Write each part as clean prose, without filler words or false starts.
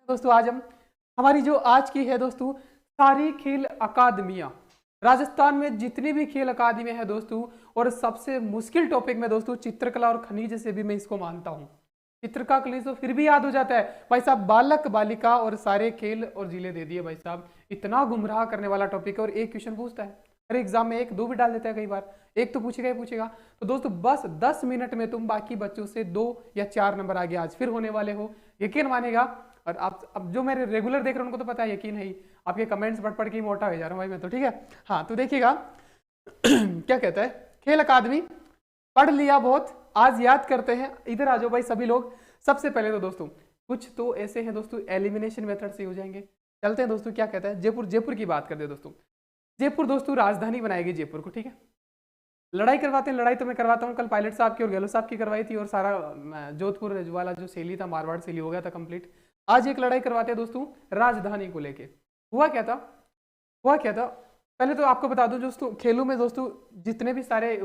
दोस्तों आज हम हमारी जो आज की है दोस्तों सारी खेल अकादमियां राजस्थान में जितनी भी खेल अकादमियां हैं दोस्तों। और सबसे मुश्किल टॉपिक में दोस्तों चित्रकला और खनिज से भी मैं इसको मानता हूं। चित्रकला खनिज तो फिर भी याद हो जाता है भाई साहब, बालक बालिका और सारे खेल और जिले दे दिए भाई साहब। इतना गुमराह करने वाला टॉपिक है और एक क्वेश्चन पूछता है। अरे एग्जाम में एक दो भी डाल देता है, कई बार एक तो पूछेगा ही पूछेगा। तो दोस्तों बस 10 मिनट में तुम बाकी बच्चों से 2 या 4 नंबर आगे आज फिर होने वाले हो, यकीन मानेगा। और आप अब जो मेरे रेगुलर देख रहे हैं उनको तो पता है, यकीन है ही। आपके कमेंट्स पढ़ पढ़ के ही मोटा हो जा रहा हूं भाई मैं तो, ठीक है। हाँ तो देखिएगा क्या कहता है, खेल अकादमी पढ़ लिया बहुत, आज याद करते हैं। इधर आ जाओ भाई सभी लोग। सबसे पहले तो दोस्तों कुछ तो ऐसे हैं दोस्तों एलिमिनेशन मेथड से हो जाएंगे। चलते हैं दोस्तों, क्या कहता है जयपुर। जयपुर की बात करते हैं दोस्तों। जयपुर दोस्तों राजधानी बनाएगी जयपुर को, ठीक है। लड़ाई करवाते हैं, लड़ाई तो मैं करवाता हूँ। कल पायलट साहब की और गहलोत साहब की करवाई थी और सारा जोधपुर वाला जो शैली था मारवाड़ शैली हो गया था कंप्लीट। आज एक लड़ाई करवाते हैं दोस्तों राजधानी को लेके। हुआ क्या था, हुआ क्या था पहले तो आपको बता दूं दोस्तों, खेलों में दोस्तों जितने भी सारे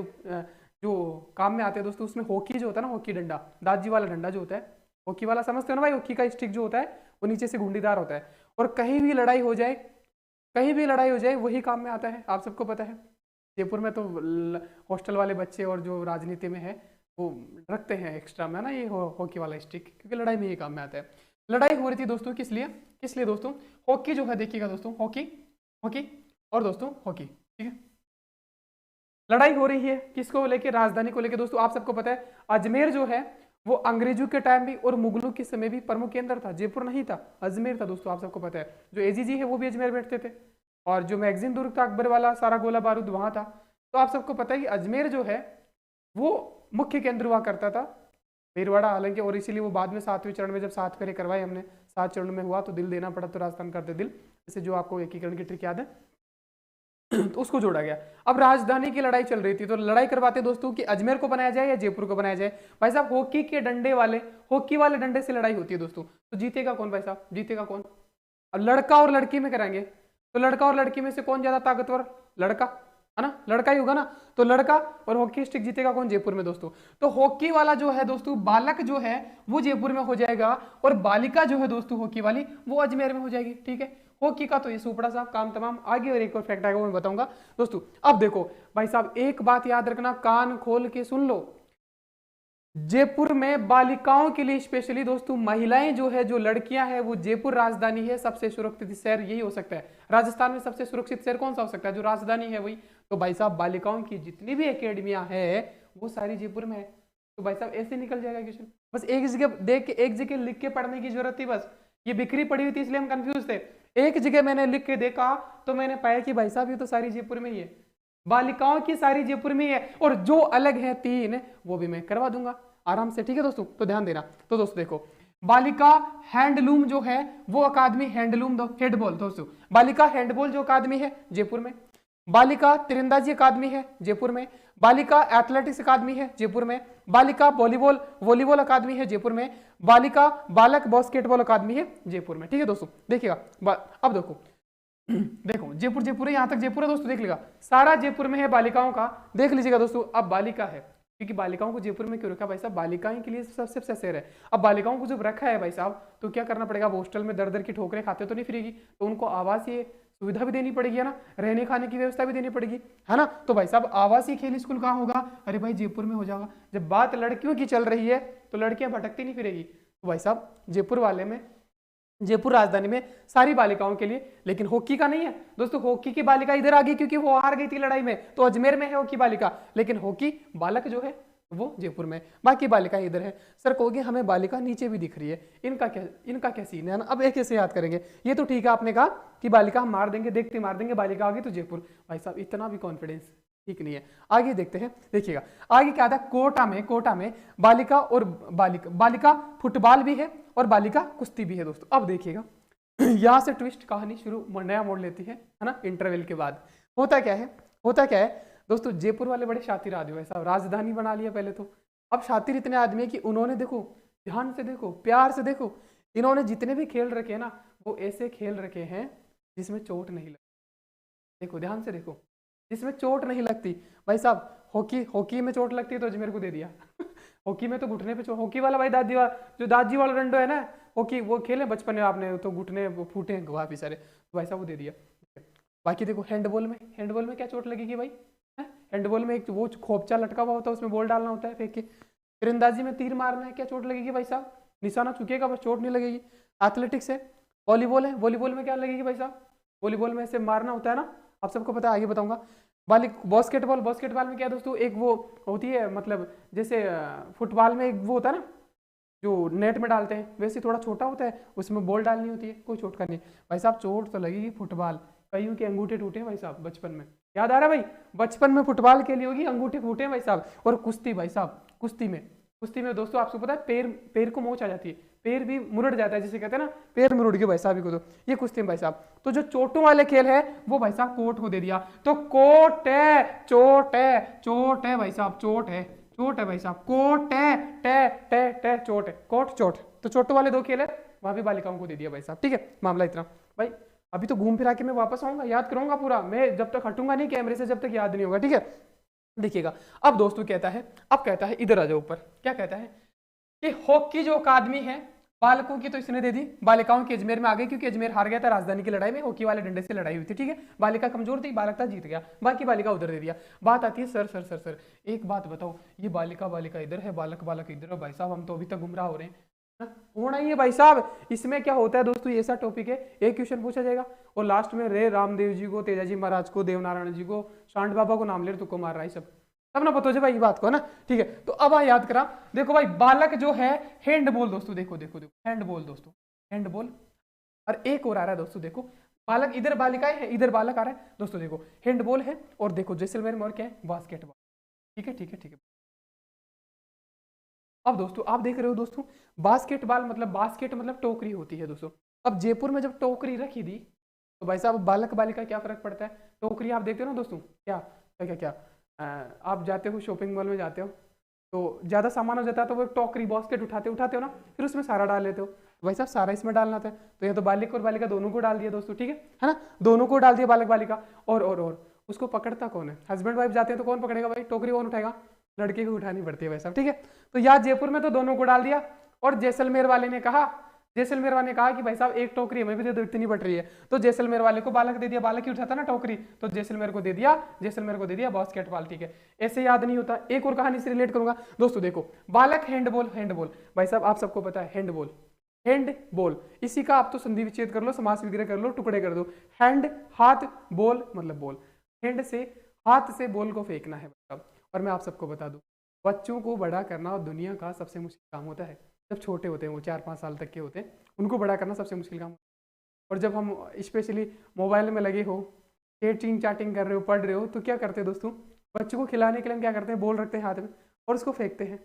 जो काम में आते हैं दोस्तों, उसमें हॉकी जो होता है ना, हॉकी डंडा, दाजी वाला डंडा जो होता है, हॉकी वाला समझते हो ना भाई, हॉकी का स्टिक जो होता है वो नीचे से घुंडीदार होता है। और कहीं भी लड़ाई हो जाए, कहीं भी लड़ाई हो जाए वही काम में आता है, आप सबको पता है। जयपुर में तो हॉस्टल वाले बच्चे और जो राजनीति में है वो रखते हैं एक्स्ट्रा में ना ये हॉकी वाला स्टिक, क्योंकि लड़ाई में ये काम में आता है। लड़ाई हो रही थी दोस्तों किस लिए, किस लिए दोस्तों, हॉकी जो है देखिएगा दोस्तों, हॉकी, हॉकी और दोस्तों हॉकी, ठीक है। लड़ाई हो रही है किसको लेके, राजधानी को लेके दोस्तों। आप सबको पता है अजमेर जो है वो अंग्रेजों के टाइम भी और मुगलों के समय भी प्रमुख केंद्र था। जयपुर नहीं था, अजमेर था दोस्तों, आप सबको पता है। जो एजीजी है वो भी अजमेर बैठते थे, और जो मैगजीन दुर्ग था अकबर वाला सारा गोला बारूद वहां था। तो आप सबको पता है कि अजमेर जो है वो मुख्य केंद्र हुआ करता था भीलवाड़ा, हालांकि, और इसीलिए वो बाद में 7वें चरण में जब 7 फेरे करवाए हमने, 7 चरण में हुआ तो दिल देना पड़ा, तो राजस्थान करते दिल, जैसे जो आपको एकीकरण की ट्रिक याद है तो उसको जोड़ा गया। अब राजधानी की लड़ाई चल रही थी, तो लड़ाई करवाते दोस्तों कि अजमेर को बनाया जाए या जयपुर को बनाया जाए। भाई साहब हॉकी के डंडे वाले, हॉकी वाले डंडे से लड़ाई होती है दोस्तों, तो जीतेगा कौन भाई साहब, जीतेगा कौन। अब लड़का और लड़की में कराएंगे तो लड़का और लड़की में से कौन ज्यादा ताकतवर, लड़का है ना, लड़का ही होगा ना। तो लड़का और हॉकी स्टिक जीतेगा कौन, जयपुर में दोस्तों। तो हॉकी वाला जो है दोस्तों, बालक जो है वो जयपुर में हो जाएगा, और बालिका जो है दोस्तों हॉकी वाली वो अजमेर में हो जाएगी, ठीक है। हॉकी का तो ये सुपड़ा साहब काम तमाम। आगे और एक और फैक्ट आएगा वो मैं बताऊंगा दोस्तों। अब देखो भाई साहब एक बात याद रखना, कान खोल के सुन लो। जयपुर में बालिकाओं के लिए स्पेशली दोस्तों, महिलाएं जो है, जो लड़कियां हैं, वो जयपुर राजधानी है, सबसे सुरक्षित शहर यही हो सकता है। राजस्थान में सबसे सुरक्षित शहर कौन सा हो सकता है, जो राजधानी है वही। तो भाई साहब बालिकाओं की जितनी भी एकेडमियां है वो सारी जयपुर में है। तो भाई साहब ऐसे निकल जाएगा क्वेश्चन। बस एक जगह देख के, एक जगह लिख के पढ़ने की जरूरत थी, बस ये बिखरी पड़ी हुई थी इसलिए हम कंफ्यूज थे। एक जगह मैंने लिख के देखा तो मैंने पाया कि भाई साहब ये तो सारी जयपुर में ही है, बालिकाओं की सारी जयपुर में ही है, और जो अलग है 3 वो भी मैं करवा दूंगा आराम से, ठीक है दोस्तों। तो ध्यान देना। तो दोस्तों देखो, बालिका हैंडलूम जो है वो अकादमी, हैंडलूम दो हेडबॉल दोस्तों, बालिका हैंडबॉल जो अकादमी है जयपुर में। बालिका तीरंदाजी अकादमी है जयपुर में। बालिका एथलेटिक्स अकादमी है जयपुर में। बालिका वॉलीबॉल वॉलीबॉल अकादमी है जयपुर में। बालिका बालक बास्केटबॉल अकादमी है जयपुर में, ठीक है दोस्तों। देखिएगा अब देखो देखो जयपुर, जयपुर है, यहां तक जयपुर है दोस्तों, देख लीजिएगा सारा जयपुर में है बालिकाओं का, देख लीजिएगा दोस्तों। अब बालिका है, क्योंकि बालिकाओं को जयपुर में क्यों रखा भाई साहब, बालिकाएं के लिए सबसे अच्छा शहर है। अब बालिकाओं को जब रखा है भाई साहब तो क्या करना पड़ेगा, हॉस्टल में दर दर की ठोकरें खाते तो नहीं फिरेगी, तो उनको आवासीय सुविधा भी देनी पड़ेगी, है ना, रहने खाने की व्यवस्था भी देनी पड़ेगी, है ना। तो भाई साहब आवासीय खेल स्कूल कहाँ होगा, अरे भाई जयपुर में हो जाएगा। जब बात लड़कियों की चल रही है तो लड़कियां भटकती नहीं फिरेगी, तो भाई साहब जयपुर वाले में, जयपुर राजधानी में सारी बालिकाओं के लिए। लेकिन हॉकी का नहीं है दोस्तों, हॉकी की बालिका इधर आ गई क्योंकि वो हार गई थी लड़ाई में, तो अजमेर में है हॉकी बालिका, लेकिन हॉकी बालक जो है वो जयपुर में, बाकी बालिका इधर है। सर कहोगे हमें बालिका नीचे भी दिख रही है, इनका क्या सीन है ना। अब एक कैसे याद करेंगे, ये तो ठीक है आपने कहा कि बालिका हम मार देंगे, देखते मार देंगे, बालिका आ गई तो जयपुर। भाई साहब इतना भी कॉन्फिडेंस ठीक नहीं है। आगे देखते हैं, देखिएगा आगे क्या था। कोटा में बालिका और बालिका फुटबॉल भी है और बालिका कुश्ती भी है दोस्तों। अब देखिएगा यहां से ट्विस्ट कहानी शुरू, नया मोड़ लेती है ना, इंटरवल के बाद। होता क्या है, होता क्या है दोस्तों, जयपुर वाले बड़े शातिर आदमी है साहब, राजधानी बना लिया पहले तो। अब शातिर इतने आदमी है कि उन्होंने देखो, ध्यान से देखो, प्यार से देखो, इन्होंने जितने भी खेल रखे हैं ना वो ऐसे खेल रखे हैं जिसमें चोट नहीं लगती। देखो ध्यान से देखो, जिसमें चोट नहीं लगती। भाई साहब हॉकी में चोट लगती है तो अजमेर को दे दिया हॉकी में तो घुटने पे चोट, हॉकी वाला भाई दादी वाला जो दादी वाला डंडो है ना, हॉकी वो खेले बचपन में आपने, तो घुटने वो फूटे हैं काफी सारे, तो भाई साहब वो दे दिया। बाकी देखो हैंडबॉल में क्या चोट लगेगी भाई? हैंडबॉल में एक वो खोपचा लटका हुआ होता है, उसमें बॉल डालना होता है फेंक के। तीरंदाजी में तीर मारना है, क्या चोट लगेगी भाई साहब? निशाना चुकेगा बस, चोट नहीं लगेगी। एथलेटिक्स है, वॉलीबॉल है, वॉलीबॉल में क्या लगेगी भाई साहब? वॉलीबॉल में ऐसे मारना होता है ना, आप सबको पता है, आगे बताऊंगा। बास्केटबॉल में क्या है दोस्तों, एक वो होती है, मतलब जैसे फुटबॉल में एक वो होता है ना जो नेट में डालते हैं, वैसे थोड़ा छोटा होता है, उसमें बॉल डालनी होती है, कोई चोट का नहीं भाई साहब। चोट तो लगेगी फुटबॉल, कईयों के अंगूठे टूटे भाई साहब बचपन में, याद आ रहा है भाई? बचपन में फुटबॉल के लिए होगी, अंगूठे फूटे भाई साहब। और कुश्ती भाई साहब, कुश्ती में दोस्तों आपको पता है पैर को मोच आ जाती है, पैर भी मुरड़ जाता है, जिसे कहते हैं ना पैर मुरड़ गए भाई साहब को, तो ये कुश्ती में भाई साहब। तो जो चोटों वाले खेल है वो भाई साहब कोर्ट को दे दिया, तो कोर्ट है, चोट है भाई साहब, चोट है भाई साहब, कोर्ट है चोट है, कोर्ट चोट। तो चोटों वाले दो खेल है, वहां भी बालिकाओं को दे दिया भाई साहब, ठीक है, मामला इतना भाई। अभी तो घूम फिरा के मैं वापस आऊंगा, याद करूंगा पूरा, मैं जब तक हटूंगा नहीं कैमरे से, जब तक याद नहीं होगा, ठीक है। देखिएगा अब दोस्तों कहता है इधर आ जाओ ऊपर, क्या कहता है कि हॉकी जो अकादमी है बालकों की तो इसने दे दी, बालिकाओं की अजमेर में आ गई, क्योंकि अजमेर हार गया था राजधानी की लड़ाई में, हॉकी वाले डंडे से लड़ाई हुई थी, ठीक है। बालिका कमजोर थी, बालक था जीत गया, बाकी बालिका उधर दे दिया। बात आती है सर एक बात बताओ, ये बालिका इधर है, बालक इधर है, भाई साहब हम तो अभी तक गुमराह हो रहे हैं। होना ही है भाई साहब। इसमें क्या होता है दोस्तों, ये ऐसा टॉपिक है, एक क्वेश्चन पूछा जाएगा और लास्ट में रे रामदेव जी को, तेजाजी महाराज को, देवनारायण जी को, सांड बाबा को नाम ले रहे, तुक्को मार रहा है सब ना पता भाई ये बात को ना, ठीक है। तो अब याद करा, देखो भाई बालक जो है हैंडबॉल दोस्तों, देखो हैंडबॉल दोस्तों, हैंडबॉल। और एक और आ रहा है दोस्तों, देखो बालक इधर बालिकाएं है, इधर बालक आ रहा है दोस्तों, देखो हैंडबॉल है, और देखो जैसलमेर में और क्या है, बास्केटबॉल, ठीक है। अब दोस्तों आप देख रहे हो दोस्तों, बास्केटबॉल मतलब बास्केट मतलब टोकरी होती है दोस्तों। अब जयपुर में जब टोकरी रखी दी तो भाई साहब बालक बालिका क्या फर्क पड़ता है? टोकरी आप देखते हो ना दोस्तों, क्या आप जाते हो शॉपिंग मॉल में जाते हो, तो ज्यादा सामान हो जाता है तो वो टोकरी बास्केट उठाते हो ना, फिर उसमें सारा डाल लेते हो, तो भाई साहब सारा इसमें डालना था, तो ये तो बालिक और बालिका दोनों को डाल दिया दोस्तों, ठीक है ना, दोनों को डाल दिया बालक बालिका। और उसको पकड़ता कौन है? हस्बैंड वाइफ जाते हैं तो कौन पकड़ेगा भाई? टोकरी कौन उठाएगा? लड़के को उठानी पड़ती है भाई साहब, ठीक है। तो यार जयपुर में तो दोनों को डाल दिया, और जैसलमेर वाले ने कहा कि भाई साहब एक टोकरी हमें भी दे दो, इतनी बट रही है, तो जैसलमेर वाले को बालक दे दिया, बालक ही उठाता ना टोकरी, तो जैसलमेर को दे दिया बास्केटबॉल, ठीक है। ऐसे याद नहीं होता, एक और कहानी से रिलेट करूंगा दोस्तों, देखो बालक हैंडबॉल भाई साहब आप सबको पता है हैंडबॉल, इसी का आप तो संधि विच्छेद कर लो, समास विग्रह कर लो, टुकड़े कर दो। हैंड हाथ, बॉल मतलब बॉल, हैंड से हाथ से बॉल को फेंकना है भाई साहब। और मैं आप सबको बता दूं, बच्चों को बड़ा करना दुनिया का सबसे मुश्किल काम होता है। जब छोटे होते हैं, वो 4-5 साल तक के होते हैं, उनको बड़ा करना सबसे मुश्किल काम। और जब हम स्पेशली मोबाइल में लगे हो, चैटिंग कर रहे हो, पढ़ रहे हो, तो क्या करते हैं दोस्तों, बच्चों को खिलाने के लिए हम क्या करते हैं, बॉल रखते हैं हाथ में और उसको फेंकते हैं।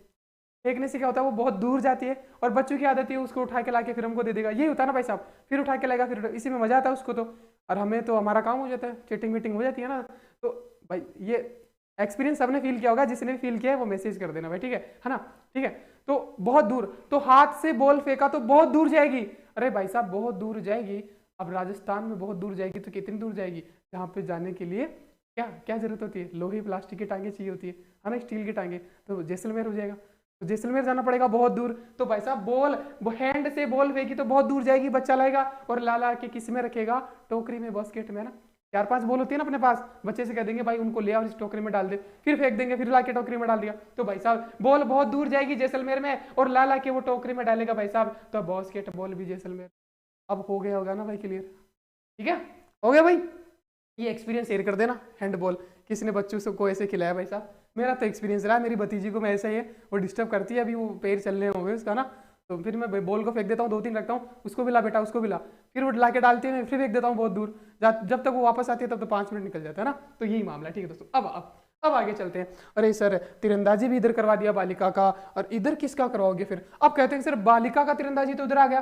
फेंकने से क्या होता है, वो बहुत दूर जाती है, और बच्चों की आदत है उसको उठा के लाके फिर हमको दे देगा, यही होता है ना भाई साहब, फिर उठा के लाएगा, फिर इसी में मजा आता है उसको तो, और हमें तो हमारा काम हो जाता है, चीटिंग वीटिंग हो जाती है ना। तो भाई ये एक्सपीरियंस सबने फील किया होगा, जिसने भी फील किया है वो मैसेज कर देना भाई, ठीक है ना, ठीक है। तो बहुत दूर, तो हाथ से बॉल फेंका तो बहुत दूर जाएगी, अरे भाई साहब बहुत दूर जाएगी। अब राजस्थान में बहुत दूर जाएगी तो कितनी दूर जाएगी, जहाँ पे जाने के लिए क्या जरूरत होती है, लोहे प्लास्टिक की टांगे चाहिए होती है ना, स्टील की टांगे, तो जैसलमेर हो जाएगा, तो जैसलमेर जाना पड़ेगा बहुत दूर। तो भाई साहब बॉल हैंड से बॉल फेंकी तो बहुत दूर जाएगी, बच्चा लाएगा और ला के किस में रखेगा, टोकरी में, बास्केट में ना। 4-5 बॉल होती है ना अपने पास, बच्चे से कह देंगे भाई उनको ले आओ इस टोकरी में डाल दे, फिर फेंक देंगे, फिर लाके टोकरी में डाल दिया, तो भाई साहब बॉल बहुत दूर जाएगी जैसलमेर में, और ला के वो टोकरी में डालेगा भाई साहब, तो बास्केट बॉल भी जैसलमेर। अब हो गया होगा ना भाई क्लियर, ठीक है, हो गया भाई। ये एक्सपीरियंस शेयर कर देना, हैंडबॉल किसने बच्चों को ऐसे खिलाया भाई साहब, मेरा तो एक्सपीरियंस रहा, मेरी भतीजी को मैं ऐसा ही है, वो डिस्टर्ब करती है, अभी वो पैर चलने होंगे उसका ना, तो फिर मैं बॉल को फेंक देता हूँ, 2-3 रखता हूँ, उसको भी ला बेटा, उसको भी ला, फिर वो ला के डालती है, मैं फिर फेंक देता हूँ बहुत दूर, जब तक वो वापस आती है तब तो 5 मिनट निकल जाता है ना। तो यही मामला है, ठीक है दोस्तों। अब आगे चलते हैं। अरे सर तीरंदाजी भी इधर करवा दिया बालिका का, और इधर किसका करवाओगे फिर? अब कहते हैं सर बालिका का तीरंदाजी तो उधर आ गया,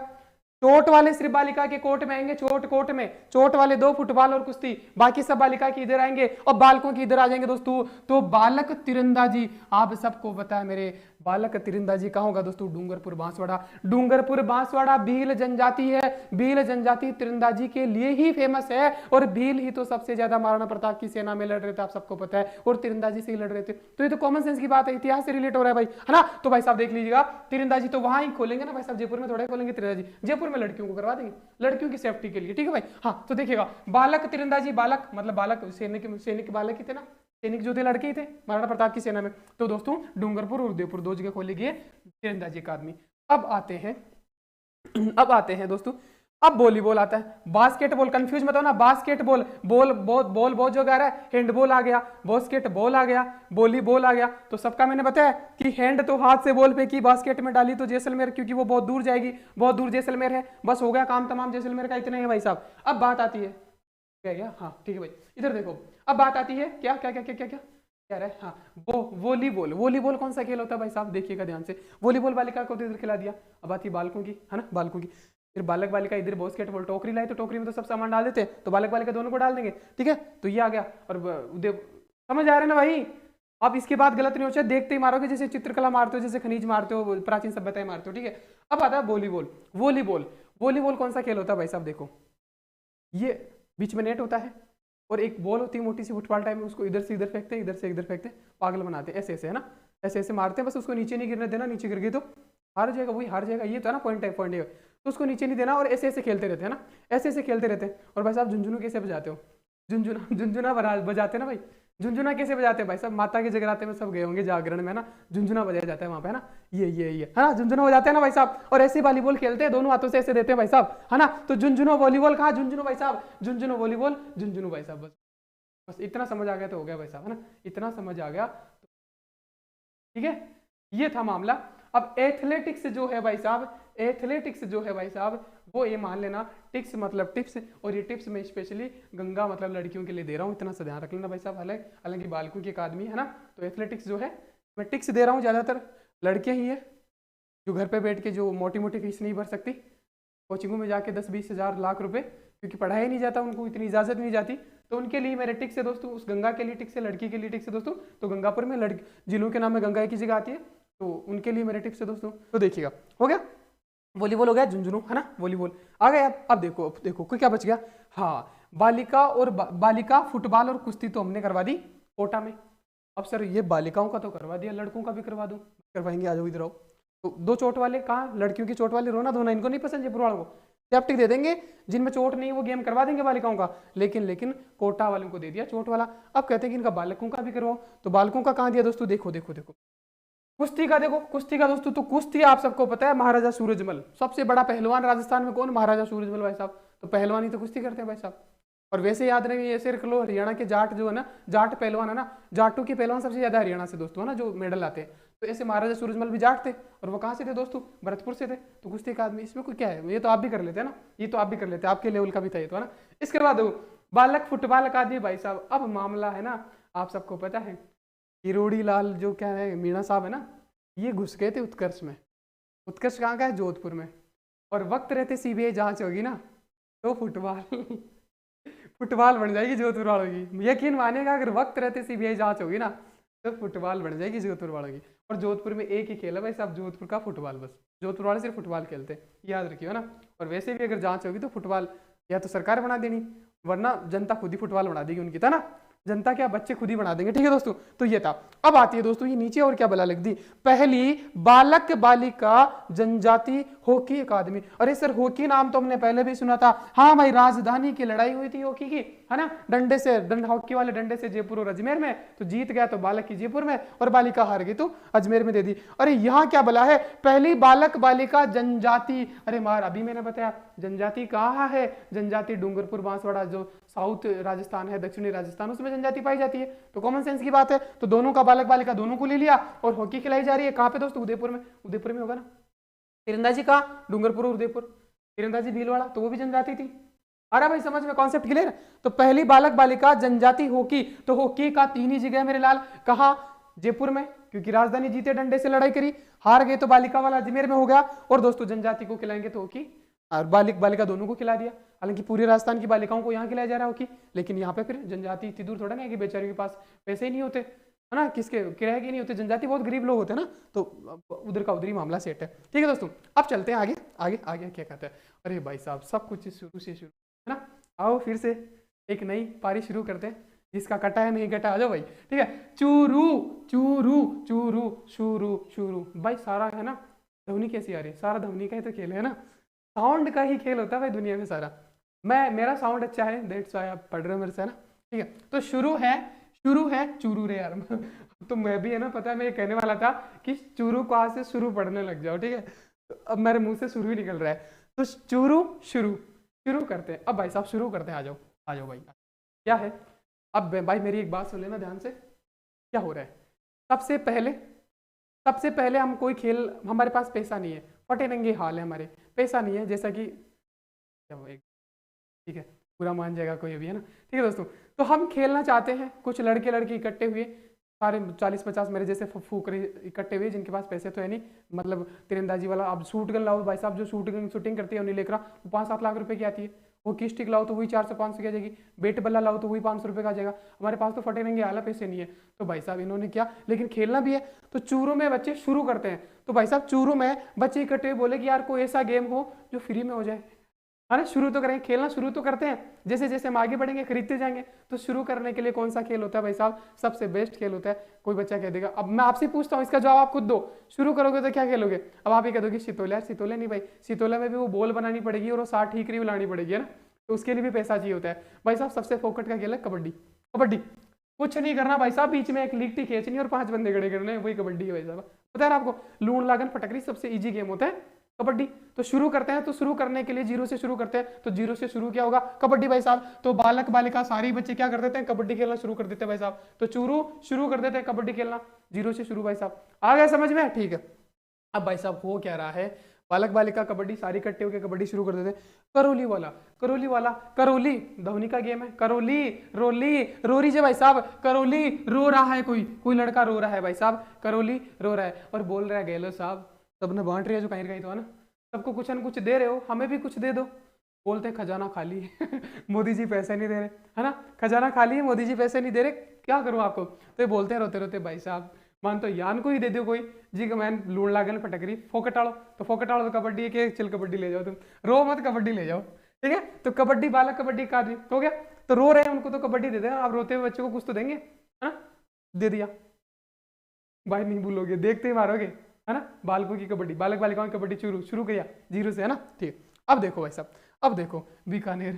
चोट वाले सिर्फ बालिका के कोर्ट में आएंगे, कोर्ट में चोट वाले 2 फुटबॉल और कुश्ती, बाकी सब बालिका के इधर आएंगे, और बालकों के इधर आ जाएंगे दोस्तों। तो बालक तीरंदाजी आप सबको पता है मेरे बालक तीरंदाजी कहाँ होगा दोस्तों? डूंगरपुर बांसवाड़ा। डूंगरपुर बांसवाड़ा भील जनजाति है। भील जनजाति तीरंदाजी के लिए ही फेमस है, और भील ही तो सबसे ज्यादा महाराणा प्रताप की सेना में लड़ रहे थे, आप सबको पता है, और तीरंदाजी से ही लड़ रहे थे। तो ये तो कॉमन सेंस की बात है, इतिहास से रिलेट हो रहा है भाई, है ना। तो भाई साहब देख लीजिएगा, तीरंदाजी तो वहां ही खोलेंगे ना भाई साहब, जयपुर में थोड़ा खोलेंगे तीरंदाजी, जयपुर में लड़कियों को करवा देंगे, लड़कियों की सेफ्टी के लिए, ठीक है भाई। हाँ तो देखिएगा, बालक तीरंदाजी, बालक मतलब बालक सैनिक बालक ही थे ना, सैनिक जो थे लड़के ही थे महाराणा प्रताप की सेना में। तो दोस्तों डूंगरपुर और उदयपुर दो जगह खोली गई तीरंदाजी अकादमी। अब आते हैं दोस्तों, अब वॉलीबॉल आता है। बास्केटबॉल कंफ्यूज मत हो ना, बास्केटबॉल बॉल बॉल बहुत जो आ रहा है, हैंडबॉल आ गया, बास्केटबॉल आ गया, वॉलीबॉल आ गया। तो सबका मैंने बताया कि हैंड तो हाथ से बॉल फेंकी, बास्केट में डाली तो जैसलमेर, क्योंकि वो बहुत दूर जाएगी, बहुत दूर जैसलमेर है, बस हो गया काम तमाम जैसलमेर का, इतना ही है भाई साहब। अब बात आती है क्या, हाँ ठीक है भाई, इधर देखो, अब बात आती है क्या क्या क्या क्या क्या क्या क्या रहा है, हाँ वो वॉलीबॉल। वॉलीबॉल कौन सा खेल होता है भाई साहब, देखिएगा ध्यान से। वॉलीबॉल बालिका को तो इधर खिला दिया, अब आती है बालकों की, है ना, बालकों की। फिर बालक बालिका इधर बास्केटबॉल, टोकरी लाए तो टोकरी में तो सब सामान डाल देते हैं, तो बालक बालिका दोनों को डाल देंगे, ठीक है। तो ये आ गया, और समझ आ रहे ना भाई। अब इसके बाद गलत नहीं हो चाहिए, देखते ही मारोगे, जैसे चित्रकला मारते हो, जैसे खनिज मारते हो, प्राचीन सभ्यताएं मारते हो, ठीक है। अब आता है वॉलीबॉल। वॉलीबॉल कौन सा खेल होता है भाई साहब, देखो ये बीच में नेट होता है, और एक बॉल होती है मोटी सी फुटबॉल टाइप में, उसको इधर से इधर फेंकते हैं, इधर से इधर फेंकते हैं, पागल बनाते हैं, ऐसे ऐसे, है ना, ऐसे ऐसे मारते हैं, बस उसको नीचे नहीं गिरने देना, नीचे गिर गई तो हार जाएगा, वही हार जाएगा, ये तो है ना पॉइंट है, पॉइंट है। तो उसको नीचे नहीं देना, और ऐसे ऐसे खेलते रहते हैं ना, ऐसे ऐसे खेलते रहते हैं। और भाई साहब झुंझुनू कैसे बजाते हो? झुंझुना बजाते हैं ना भाई, झुंझुना कैसे बजाते हैं भाई साहब? माता के जगराते में सब गए होंगे जागरण में ना, झुंझुना बजाया जाता है वहां पे, है ना, ये है ना, झुंझुना बजाते हैं ना भाई साहब। और ऐसे वॉलीबॉल खेलते हैं, दोनों हाथों से ऐसे देते हैं भाई साहब, है ना। तो झुंझुनो वॉलीबॉल कहा, झुंझुनो भाई साहब, झुंझुनो वॉलीबॉल, झुंझुनो भाई साहब, बस इतना समझ आ गया तो हो गया भाई साहब, है ना, इतना समझ आ गया, ठीक है। ये था मामला। अब एथलेटिक्स जो है भाई साहब, एथलेटिक्स जो है भाई साहब, वो ये मान लेना, टिक्स मतलब टिप्स, और ये टिप्स मैं स्पेशली गंगा मतलब लड़कियों के लिए दे रहा हूँ, इतना सा ध्यान रख लेना भाई साहब। हालांकि बालकों की अकादमी है ना, तो एथलेटिक्स जो है मैं टिक्स दे रहा हूँ, ज़्यादातर लड़के ही है जो घर पे बैठ के जो मोटी मोटी फीस नहीं भर सकती, कोचिंगों में जाके 10-20 हज़ार लाख रुपए, क्योंकि पढ़ाया नहीं जाता, उनको इतनी इजाज़त नहीं जाती, तो उनके लिए मेरे टिक्स है दोस्तों, उस गंगा के लिए टिक्स है, लड़की के लिए टिक्स है दोस्तों। तो गंगापुर में लड़की जिलों के नाम में गंगा एक ही जगह आती है, तो उनके लिए मेरे टिप्स है दोस्तों। तो देखिएगा, हो गया वॉलीबॉल, हो गया झुंझुनू, है ना, वॉलीबॉल आ गया। अब देखो कोई क्या बच गया, हाँ बालिका फुटबॉल और कुश्ती तो हमने करवा दी कोटा में। अब सर ये बालिकाओं का तो करवा दिया, लड़कों का भी करवा दूं, करवाएंगे, आ जाओ इधर आओ। तो दो चोट वाले कहाँ, लड़कियों की चोट वाले रोना धोना इनको नहीं पसंद, जयपुर वालों को सेफ्टी दे देंगे, जिनमें चोट नहीं वो गेम करवा देंगे बालिकाओं का, लेकिन कोटा वालों को दे दिया चोट वाला। अब कहते हैं कि इनका बालकों का भी करवाओ, तो बालकों का कहाँ दिया दोस्तों, देखो कुश्ती का, देखो कुश्ती का दोस्तों, तो कुश्ती आप सबको पता है, महाराजा सूरजमल सबसे बड़ा पहलवान राजस्थान में कौन, महाराजा सूरजमल भाई साहब। तो पहलवानी तो कुश्ती करते हैं भाई साहब। और वैसे याद रहे, ऐसे रख लो, हरियाणा के जाट जो है ना, जाट पहलवान है ना, जाटों के पहलवान सबसे ज्यादा हरियाणा से दोस्तों, है ना, जो मेडल आते हैं। तो ऐसे महाराजा सूरजमल भी जाट थे, और वो कहाँ से थे दोस्तों, भरतपुर से थे। तो कुश्ती अकादमी, इसमें कोई क्या है, ये तो आप भी कर लेते हैं ना, ये तो आप भी कर लेते हैं, आपके लेवल का भी था ये तो, है ना। इसके बाद बालक फुटबॉल अकादमी भाई साहब, अब मामला है ना, आप सबको पता है किरोड़ी लाल जो क्या है मीणा साहब है ना, ये घुस गए थे उत्कर्ष में। उत्कर्ष कहाँ का है, जोधपुर में। और वक्त रहते सीबीआई जांच होगी ना, तो फुटबॉल बन जाएगी जोधपुर वालों की, यकीन मानेगा, अगर वक्त रहते सीबीआई जांच होगी ना, तो फुटबॉल बन जाएगी जोधपुर वालों की। और जोधपुर में एक ही खेल है भाई साहब, जोधपुर का फुटबॉल, बस जोधपुर वाले सिर्फ फुटबॉल खेलते हैं, याद रखियो ना। और वैसे भी अगर जांच होगी तो फुटबॉल या तो सरकार बना देनी, वरना जनता खुद ही फुटबॉल बना देगी उनकी, था ना, जनता क्या, बच्चे खुद ही बना देंगे, ठीक है दोस्तों। तो ये था। अब आती है दोस्तों, ये नीचे और क्या बला लिख दी, पहली बालक बालिका जनजाति हॉकी अकादमी। अरे सर हॉकी नाम तो हमने पहले भी सुना था, हाँ भाई, राजधानी की लड़ाई हुई थी हॉकी की, है ना, डंडे से, हॉकी वाले डंडे से जयपुर और अजमेर में, तो जीत गया तो बालक की जयपुर में, और बालिका हार गई तो अजमेर में दे दी। अरे यहाँ क्या बला है, पहली बालक बालिका जनजाति, अरे मार, अभी मैंने बताया जनजाति कहाँ है, जनजाति डूंगरपुर बांसवाड़ा जो साउथ राजस्थान है, दक्षिणी राजस्थान, उसमें जनजाति पाई जाती है। तो कॉमन सेंस की बात है, तो दोनों का बालक बालिका दोनों को ले लिया, और हॉकी खिलाई जा रही है, कहाँ पे दोस्तों, उदयपुर में, उदयपुर में होगा ना। तीरंदाजी का डूंगरपुर और उदयपुर, तीरंदाजी भीलवाड़ा, तो वो भी जनजाति थी। अरे भाई समझ में कॉन्सेप्ट क्लियर। तो पहली बालक बालिका जनजाति हॉकी, तो हॉकी का 3 ही जगह मेरे लाल, कहा, जयपुर में, क्योंकि राजधानी जीते डंडे से लड़ाई करी, हार गए तो बालिका वाला अजमेर में हो गया, और दोस्तों जनजाति को खिलाएंगे तो हॉकी, और बालिका दोनों को खिला दिया। हालांकि पूरे राजस्थान की बालिकाओं को यहाँ खिलाया जा रहा है हॉकी, लेकिन यहाँ पे फिर जनजाति इतनी दूर थोड़ा नहीं है कि बेचारियों के पास पैसे ही नहीं होते, है ना, किसके किराए के नहीं होते, जनजाति बहुत गरीब लोग होते हैं ना, तो उधर का उधर ही मामला सेट है। ठीक है दोस्तों, अब चलते हैं आगे आगे आगे क्या कहते हैं। अरे भाई साहब सब कुछ शुरू से शुरू है ना, आओ फिर से एक नई पारी शुरू करते हैं, जिसका कटा है नहीं कटा आ जाओ भाई। ठीक है, चूरू चूरू चूरू शुरू शुरू भाई, सारा है ना ध्वनि कैसी आ रही है, सारा ध्वनि का ही तो खेल है ना, साउंड का ही खेल होता है भाई दुनिया में सारा। मेरा साउंड अच्छा है, दैट्स व्हाई आप पढ़ रहे हो मेरे से, है ना। ठीक है, तो शुरू है चूरू रे यार तो मैं भी है ना, पता है मैं ये कहने वाला था कि चूरू को आज से शुरू पढ़ने लग जाओ। ठीक है, तो अब मेरे मुंह से शुरू ही निकल रहा है, तो चूरू शुरू शुरू करते हैं। अब भाई साहब शुरू करते हैं, आ जाओ भाई। क्या है अब भाई, मेरी एक बात सुन लेना ध्यान से, क्या हो रहा है। सबसे पहले हम कोई खेल, हमारे पास पैसा नहीं है, फटे नंगे हाल है हमारे, पैसा नहीं है, जैसा कि ठीक है पूरा मान जाएगा कोई अभी, है ना। ठीक है दोस्तों, तो हम खेलना चाहते हैं, कुछ लड़के लड़की इकट्ठे हुए, सारे 40-50 मेरे जैसे फूकरे इकट्ठे हुए, जिनके पास पैसे तो है नहीं, मतलब तीरंदाजी वाला, आप शूट गन लाओ भाई साहब, जो शूटिंग करती है उन्हें लेकर वो 5-7 लाख रुपए की आती है, वो की स्टिक लाओ तो वही 400-500 की आ जाएगी, बेट बल्ला लाओ तो वही 500 रुपये का आ जाएगा। हमारे पास तो फटे नंगे आला पैसे नहीं है, तो भाई साहब इन्होंने क्या, लेकिन खेलना भी है, तो चूरू में बच्चे शुरू करते हैं। तो भाई साहब चूरू में बच्चे इकट्ठे बोले कि यार कोई ऐसा गेम हो जो फ्री में हो जाए, है ना, शुरू तो करेंगे, खेलना शुरू तो करते हैं, जैसे जैसे हम आगे बढ़ेंगे खरीदते जाएंगे। तो शुरू करने के लिए कौन सा खेल होता है भाई साहब, सबसे बेस्ट खेल होता है, कोई बच्चा कह देगा, अब मैं आपसे पूछता हूँ, इसका जवाब आप खुद दो, शुरू करोगे तो क्या खेलोगे। अब आप ही कह दोगे सितोला, यार सितोला नहीं भाई, सितोला में भी वो बॉल बनानी पड़ेगी और वो 60 ठीकरी भी लानी पड़ेगी, है ना, तो उसके लिए भी पैसा चाहिए होता है। भाई साहब सबसे फोकट का खेल है कबड्डी। कबड्डी कुछ नहीं करना भाई साहब, बीच में एक लीटी खींचनी और 5 बंदे खड़े करने, वही कबड्डी है भाई साहब, पता है ना आपको, लूण लागन फटकरी सबसे इजी गेम होता है कबड्डी। तो शुरू करते हैं, तो शुरू करने के लिए जीरो से शुरू करते हैं, तो जीरो से शुरू क्या होगा, कबड्डी भाई साहब। तो बालक बालिका सारे बच्चे क्या कर देते हैं, कबड्डी खेलना शुरू कर देते हैं भाई साहब। तो चूरू शुरू कर देते हैं कबड्डी खेलना, जीरो से शुरू भाई साहब, आ गया समझ में, ठीक है। अब भाई साहब हो क्या रहा है, बालक बालिका कबड्डी सारी इकट्ठे होकर कबड्डी शुरू कर देते हैं। करोली वाला करोली धोनी का गेम है, करोली रोली रोरी जे भाई साहब, करोली रो रहा है, कोई लड़का रो रहा है भाई साहब, करोली रो रहा है और बोल रहा है गेलो साहब, सबने बांट रही है जो कहीं कहीं, तो है ना, सबको कुछ न कुछ दे रहे हो, हमें भी कुछ दे दो। बोलते हैं खजाना खाली है मोदी जी पैसे नहीं दे रहे, है ना, खजाना खाली है, मोदी जी पैसे नहीं दे रहे, क्या करूं आपको। तो ये बोलते हैं रोते रोते, भाई साहब मान तो यान को ही दे दो कोई जी, का मैन लूण लागन फटकरी फोकटाड़ो, तो फोकटाड़ो तो कबड्डी के, चल कबड्डी ले जाओ, तुम रो मत कबड्डी ले जाओ। ठीक है, तो कबड्डी बालक कबड्डी का हो गया, तो रो रहे हैं उनको तो कबड्डी दे देना, आप रोते हुए बच्चों को कुछ तो देंगे, है ना, दे दिया भाई, नहीं भूलोगे, देखते ही मारोगे, है ना। बालकों की कबड्डी, बालक बालिकाओं की कबड्डी शुरू किया जीरो से, है ना। ठीक है, अब देखो भाई साहब, अब देखो बीकानेर,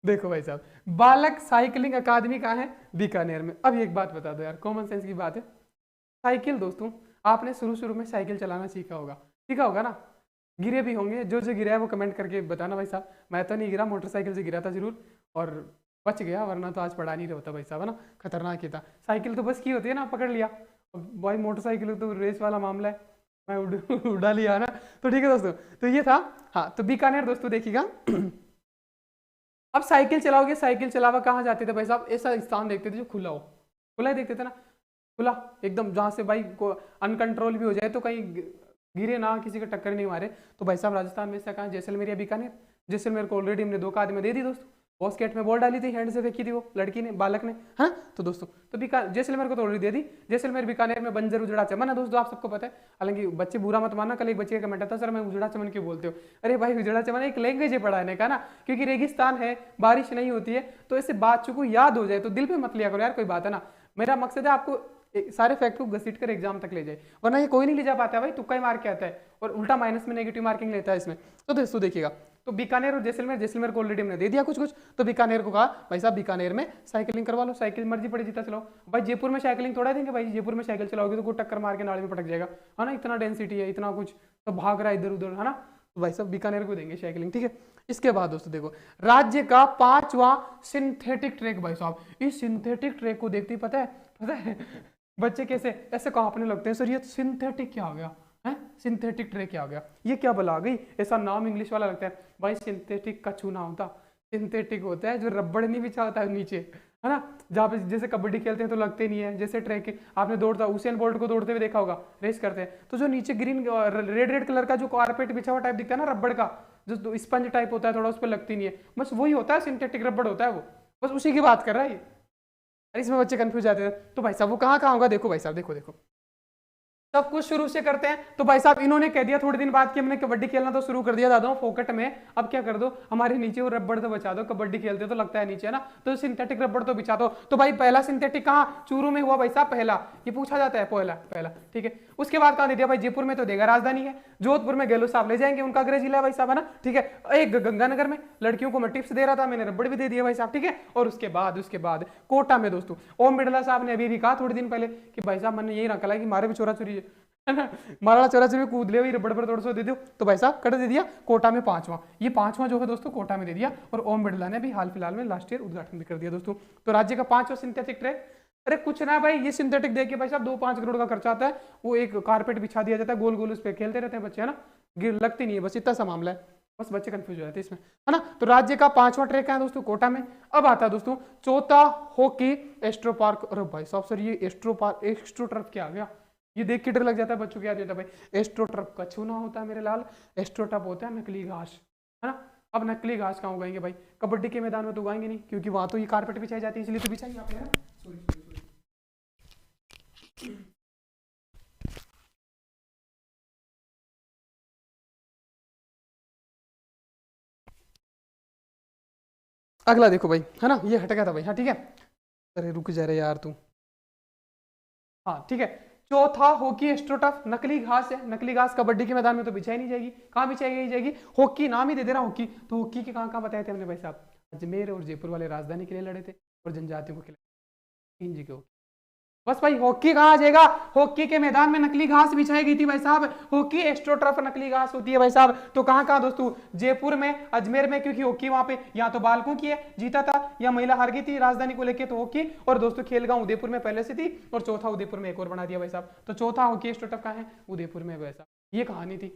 देखो भाई साहब बालक साइकिलिंग अकादमी कहाँ है, बीकानेर में। अब एक बात बता दो यार, कॉमन सेंस की बात है, साइकिल दोस्तों आपने शुरू में साइकिल चलाना सीखा होगा ना, गिरे भी होंगे, जो गिरा है वो कमेंट करके बताना भाई साहब। मैं तो नहीं गिरा, मोटरसाइकिल से गिरा था जरूर और बच गया, वरना तो आज पढ़ा नहीं रहता भाई साहब, है ना, खतरनाक ही था। साइकिल तो बस की होती है ना, पकड़ लिया, भाई मोटरसाइकिल तो रेस वाला मामला है, मैं उड़ा लिया ना। तो ठीक है दोस्तों, तो ये था, हाँ, तो बीकानेर दोस्तों देखिएगा अब साइकिल चलाओगे, साइकिल चलावा कहाँ जाते थे भाई साहब, ऐसा स्थान देखते थे जो खुला हो, खुला ही देखते थे ना, खुला एकदम, जहाँ से भाई को अनकंट्रोल भी हो जाए, तो कहीं गिरे ना, किसी का टक्कर नहीं मारे। तो भाई साहब राजस्थान में ऐसा कहाँ, जैसलमेर या बीकानेर। जैसलमेर को ऑलरेडी हमने 2 आदमी दे दी दोस्तों, बॉस्केट में बॉल डाली थी, हैंड से फेंकी थी वो लड़की ने, बालक ने, हाँ। तो दोस्तों तो जैसलमेर को तो ऑलरेडी दे दी, जैसलमेर बीकानेर में बंजर उजड़ा चमन है दोस्तों, आप सबको पता है। हालांकि बच्चे बुरा मत मानना, कल एक बच्चे का कमेंट आता सर मैं उजड़ा चमन क्यों बोलते हो, अरे भाई उजड़ा चमन एक लैंग्वेज है पढ़ाने का ना, क्योंकि रेगिस्तान है, बारिश नहीं होती है, तो ऐसे बात चुको याद हो जाए, तो दिल पे मत लिया करो यार, कोई बात है ना। मेरा मकसद है आपको सारे फैक्ट को घसीट कर एग्जाम तक ले जाए, वरना ये कोई नहीं ले जा पाता है भाई, तुक्का ही मार के आता है और उल्टा माइनस में नेगेटिव मार्किंग लेता है इसमें। तो दोस्तों देखिएगा, तो बीकानेर और जैसलमेर को ऑलरेडी हमने दे दिया कुछ, तो बीकानेर को कहा भाई साहब बीकानेर में साइकिलिंग करवा लो, साइकिल मर्जी पड़े जितना चलाओ। भाई जयपुर में साइकिलिंग थोड़ा देंगे भाई, जयपुर में साइकिल चलाओगे तो कोई टक्कर मार के नाले में पटक जाएगा, है ना, इतना डेंसिटी है, इतना कुछ तो भाग रहा है इधर उधर, है ना। तो भाई साहब बीकानेर को देंगे साइकिलिंग, ठीक है। इसके बाद दोस्तों देखो, राज्य का 5वां सिंथेटिक ट्रैक, भाई साहब इस सिंथेटिक ट्रैक को देखते ही पता है बच्चे कैसे ऐसे कांपने लगते हैं, सर ये सिंथेटिक क्या हो गया है, सिंथेटिक ट्रैक क्या हो गया, ये क्या बला आ गई, ऐसा नाम इंग्लिश वाला लगता है। भाई सिंथेटिक का छूना होता, सिंथेटिक होता है जो रबड़ नहीं बिछा होता है नीचे, है ना, जहाँ पे जैसे कबड्डी खेलते हैं तो लगते नहीं है, जैसे ट्रैक आपने दौड़ता उसेन बोल्ट को दौड़ते हुए देखा होगा, रेस करते हैं, तो जो नीचे ग्रीन रेड कलर का जो कारपेट बिछा हुआ टाइप दिखता है ना रबड़ का, जो स्पंज टाइप होता है थोड़ा, उस पर लगती नहीं है, बस वही होता है सिंथेटिक रबड़ होता है वो, बस उसी की बात कर रहा है। इसमें बच्चे कंफ्यूज जाते हैं। तो भाई साहब वो कहाँ कहाँ होगा, देखो भाई साहब, देखो देखो सब कुछ शुरू से करते हैं। तो भाई साहब इन्होंने कह दिया थोड़े दिन बाद कि हमने कबड्डी खेलना तो शुरू कर दिया दादा फोकट में, अब क्या कर दो हमारे नीचे वो रबड़ तो बचा दो, कबड्डी खेलते तो लगता है नीचे ना, तो सिंथेटिक रबड़ तो बिछा दो। तो भाई पहला सिंथेटिक कहाँ, चूरू में हुआ भाई साहब पहला, ये पूछा जाता है पहला पहला, ठीक है। उसके बाद कहाँ दे दिया भाई, जयपुर में तो देगा राजधानी है, जोधपुर में गेलो साहब ले जाएंगे, उनका गृह जिला है भाई साहब, है ना, ठीक है। एक गंगानगर में लड़कियों को मैं टिप्स दे रहा था, मैंने रबड़ भी दे दिया भाई साहब, ठीक है। और उसके बाद कोटा में दोस्तों ओम बिरला साहब ने अभी भी कहा थोड़े दिन पहले कि भाई साहब मैंने यही रखा है कि मारे भी चोरा चोरी है ना, मारा चोरा चोरी कूद ले रबड़ पर 150 दे दो। तो भाई साहब कट दे दिया कोटा में पांचवा, ये पांचवा जो है दोस्तों कोटा में दे दिया। और ओम बिरला ने भी हाल फिलहाल में लास्ट ईयर उद्घाटन भी कर दिया दोस्तों। तो राज्य का पांचवा सिंथेटिक ट्रैक, अरे कुछ ना भाई, ये सिंथेटिक देख के भाई साहब 2-5 करोड़ का खर्चा आता है, वो एक कारपेट बिछा दिया जाता है गोल गोल, उस पर खेलते रहते हैं बच्चे, है ना, गिर लगती नहीं है, बस इतना सा मामला है, बस बच्चे कंफ्यूज हो जाते हैं इसमें, है ना। तो राज्य का पांचवा ट्रैक है दोस्तों कोटा में। अब आता है दोस्तों चौथा हॉकी एस्ट्रो पार्क। अरे भाई साहब सर ये एस्ट्रो पार्क एस्ट्रो टर्फ क्या आ गया, ये देख के डर लग जाता है बच्चों को, याद होता है भाई एस्ट्रो टर्फ कछू ना होता है मेरे लाल, एस्ट्रो टर्फ होता है नकली घास, है ना। अब नकली घास कहाँ उगाएंगे भाई, कबड्डी के मैदान में तो उगाएंगे नहीं, क्योंकि वहां तो ये कारपेट बिछाई जाती है, इसलिए तो बिछाई आप, सॉरी सॉरी सॉरी। अगला देखो भाई, है ना, ये हट गया था भाई, हाँ ठीक है, अरे रुक जा रहे यार तू, हाँ ठीक है। चौथा हॉकी एस्ट्रोटर्फ, नकली घास है, नकली घास कबड्डी के मैदान में तो बिछाई नहीं जाएगी, कहाँ बिछाई जाएगी, हॉकी नाम ही दे रहा हॉकी, तो हॉकी के कहाँ कहाँ बताए थे हमने भाई साहब, अजमेर और जयपुर वाले राजधानी के लिए लड़े थे, और जनजातियों के लिए 3 जगह। बस भाई हॉकी कहाँ आ जाएगा, हॉकी के मैदान में नकली घास बिछाई गई थी भाई साहब, हॉकी एस्ट्रोटर्फ नकली घास होती है भाई साहब। तो कहाँ कहाँ दोस्तों, जयपुर में, अजमेर में, क्योंकि हॉकी वहां पे या तो बालकों की है जीता था, या महिला हार गई थी राजधानी को लेके, तो हॉकी। और दोस्तों खेलगांव उदयपुर में पहले से थी, और चौथा उदयपुर में एक और बना दिया भाई साहब। तो चौथा हॉकी एस्ट्रोटर्फ कहाँ है, उदयपुर में भाई साहब, ये कहानी थी।